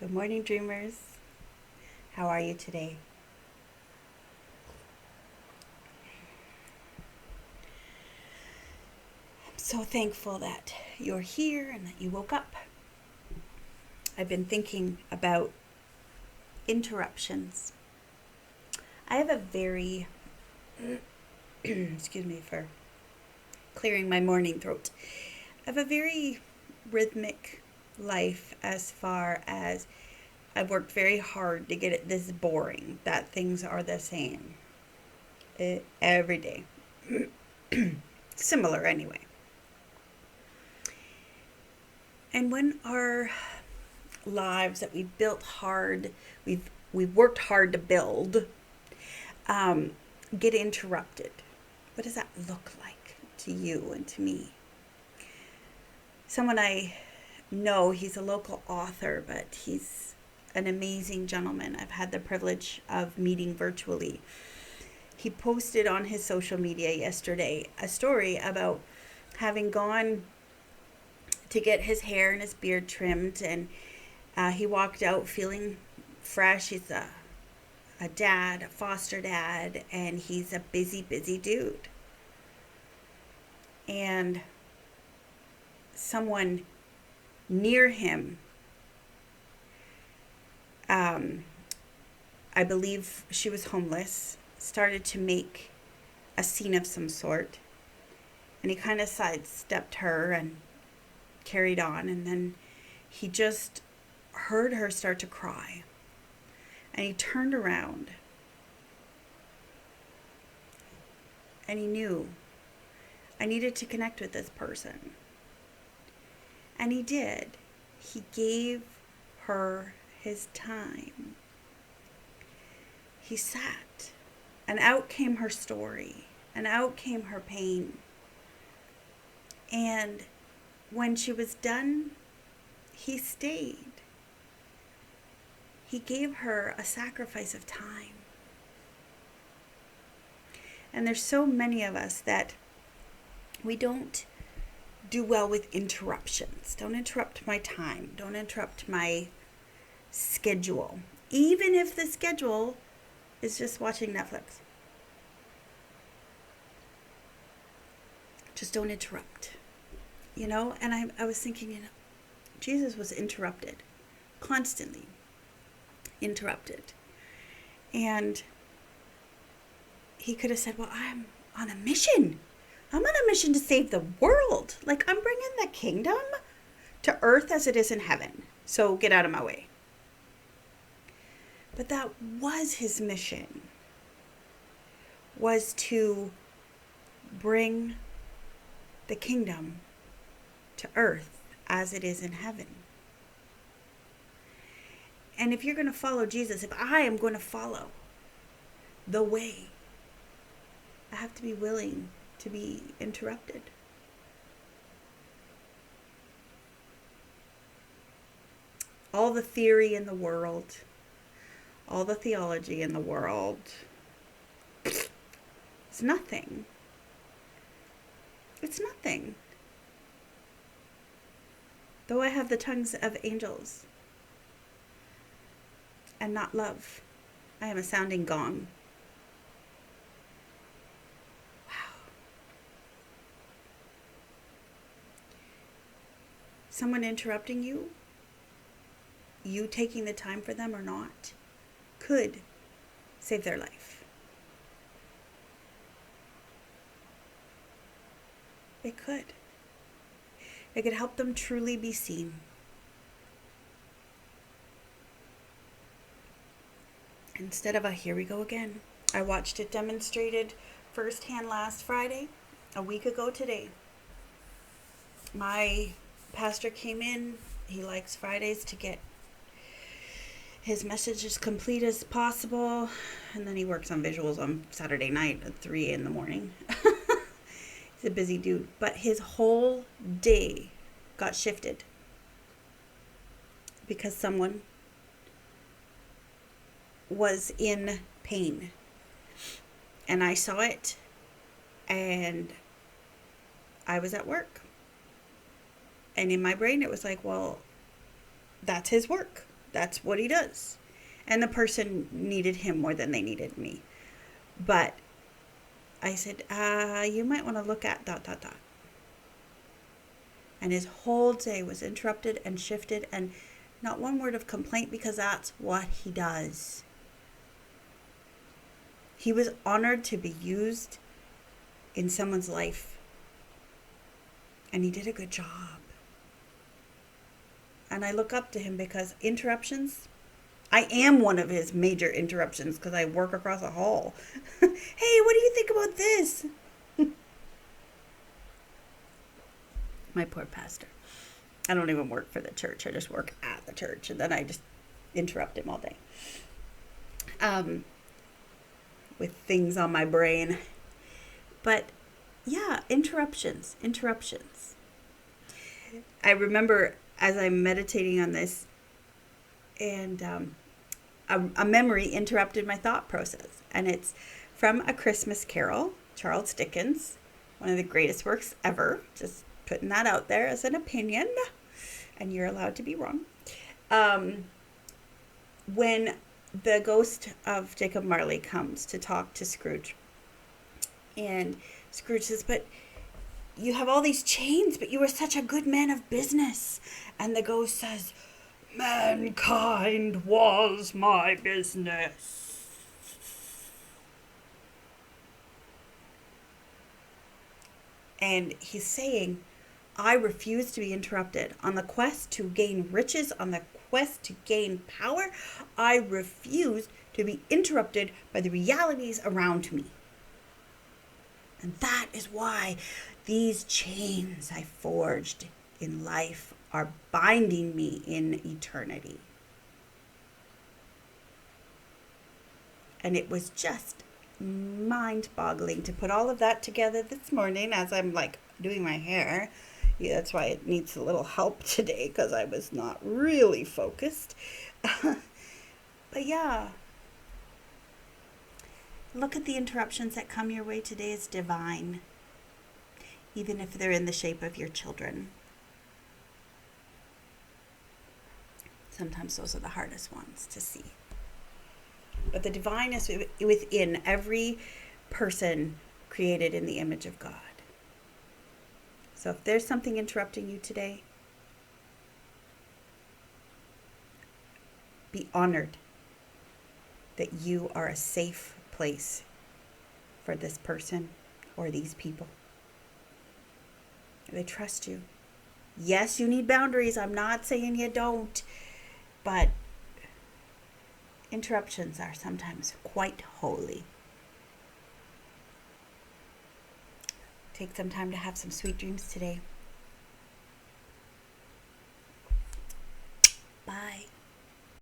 Good morning, dreamers. How are you today? I'm so thankful that you're here and that you woke up. I've been thinking about interruptions. I have a very, excuse me for clearing my morning throat. I have a very rhythmic life as far as I've worked very hard to get it this boring that things are the same every day. Similar anyway. And when our lives that we've built hard, we've worked hard to build, um, get interrupted, what does that look like to you and to me? Someone I know, he's a local author, but he's an amazing gentleman. I've had the privilege of meeting virtually. He posted on his social media yesterday a story about having gone to get his hair and his beard trimmed, and he walked out feeling fresh. He's a dad, a foster dad, and he's a busy, busy dude. And someone near him, I believe she was homeless, started to make a scene of some sort. And he kind of sidestepped her and carried on. And then he just heard her start to cry. And he turned around. And he knew, I needed to connect with this person. And he did. He gave her his time. He sat. And out came her story. And out came her pain. And when she was done, he stayed. He gave her a sacrifice of time. And there's so many of us that we don't do well with interruptions. Don't interrupt my time. Don't interrupt my schedule. Even if the schedule is just watching Netflix. Just don't interrupt. And I was thinking, Jesus was interrupted. Constantly interrupted. And he could have said, well, I'm on a mission. I'm on a mission to save the world. Like, I'm bringing the kingdom to earth as it is in heaven. So get out of my way. But that was his mission, was to bring the kingdom to earth as it is in heaven. And if you're going to follow Jesus, if I am going to follow the way, I have to be willing to be interrupted. All the theory in the world, all the theology in the world, it's nothing. It's nothing. Though I have the tongues of angels and not love, I am a sounding gong. Wow. Someone interrupting you, you taking the time for them or not, could save their life. It could. It could help them truly be seen. Instead of a here we go again. I watched it demonstrated firsthand last Friday, a week ago today. My pastor came in. He likes Fridays to get his message as complete as possible. And then he works on visuals on Saturday night at 3 in the morning. He's a busy dude. But his whole day got shifted because someone was in pain. And I saw it, and I was at work. And in my brain, it was like, well, that's his work. That's what he does. And the person needed him more than they needed me. But I said, you might want to look at ... And his whole day was interrupted and shifted, and not one word of complaint, because that's what he does. He was honored to be used in someone's life, and he did a good job. And I look up to him because interruptions, I am one of his major interruptions because I work across a hall. Hey, what do you think about this? My poor pastor. I don't even work for the church. I just work at the church, and then I just interrupt him all day with things on my brain. But yeah, interruptions. I remember as I'm meditating on this, and a memory interrupted my thought process. And it's from A Christmas Carol, Charles Dickens, one of the greatest works ever. Just putting that out there as an opinion, and you're allowed to be wrong. When the ghost of Jacob Marley comes to talk to Scrooge, and Scrooge says, but you have all these chains, but you were such a good man of business. And the ghost says, mankind was my business. And he's saying, I refuse to be interrupted. On the quest to gain riches, on the quest to gain power, I refuse to be interrupted by the realities around me. And that is why these chains I forged in life are binding me in eternity. And it was just mind-boggling to put all of that together this morning as I'm like doing my hair. Yeah, that's why it needs a little help today, because I was not really focused. But yeah, look at the interruptions that come your way today as divine, even if they're in the shape of your children. Sometimes those are the hardest ones to see. But the divine is within every person created in the image of God. So if there's something interrupting you today, be honored that you are a safe place for this person or these people. They trust you. Yes, you need boundaries. I'm not saying you don't, but interruptions are sometimes quite holy. Take some time to have some sweet dreams today. Bye.